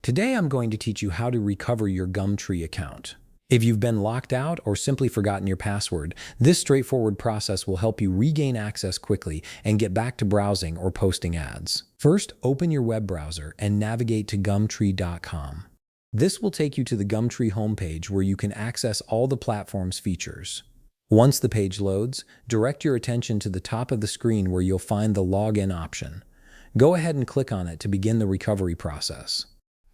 Today I'm going to teach you how to recover your Gumtree account. If you've been locked out or simply forgotten your password, this straightforward process will help you regain access quickly and get back to browsing or posting ads. First, open your web browser and navigate to Gumtree.com. This will take you to the Gumtree homepage where you can access all the platform's features. Once the page loads, direct your attention to the top of the screen where you'll find the Login option. Go ahead and click on it to begin the recovery process.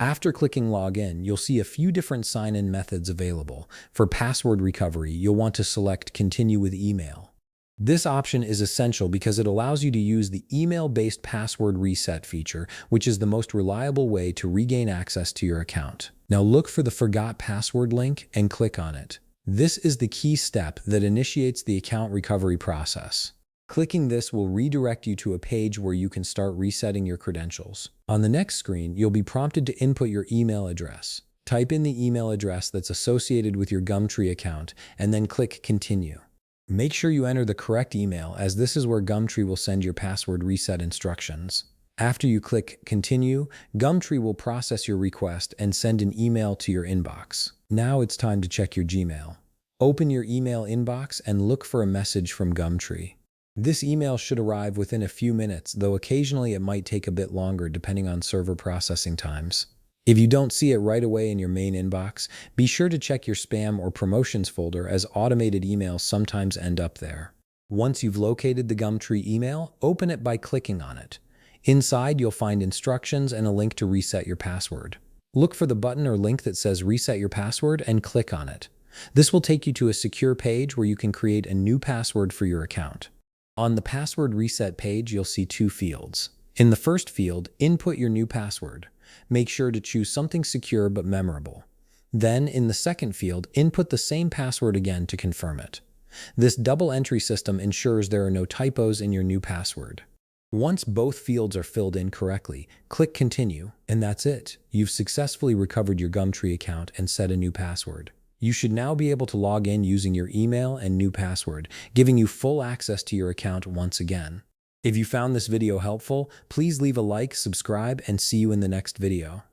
After clicking Login, you'll see a few different sign-in methods available. For password recovery, you'll want to select Continue with Email. This option is essential because it allows you to use the email-based password reset feature, which is the most reliable way to regain access to your account. Now look for the Forgot Password link and click on it. This is the key step that initiates the account recovery process. Clicking this will redirect you to a page where you can start resetting your credentials. On the next screen, you'll be prompted to input your email address. Type in the email address that's associated with your Gumtree account and then click Continue. Make sure you enter the correct email, as this is where Gumtree will send your password reset instructions. After you click Continue, Gumtree will process your request and send an email to your inbox. Now it's time to check your Gmail. Open your email inbox and look for a message from Gumtree. This email should arrive within a few minutes, though occasionally it might take a bit longer depending on server processing times. If you don't see it right away in your main inbox, be sure to check your spam or promotions folder, as automated emails sometimes end up there. Once you've located the Gumtree email, open it by clicking on it. Inside, you'll find instructions and a link to reset your password. Look for the button or link that says Reset Your Password and click on it. This will take you to a secure page where you can create a new password for your account. On the password reset page, you'll see two fields. In the first field, input your new password. Make sure to choose something secure but memorable. Then, in the second field, input the same password again to confirm it. This double entry system ensures there are no typos in your new password. Once both fields are filled in correctly, click Continue, and that's it. You've successfully recovered your Gumtree account and set a new password. You should now be able to log in using your email and new password, giving you full access to your account once again. If you found this video helpful, please leave a like, subscribe, and see you in the next video.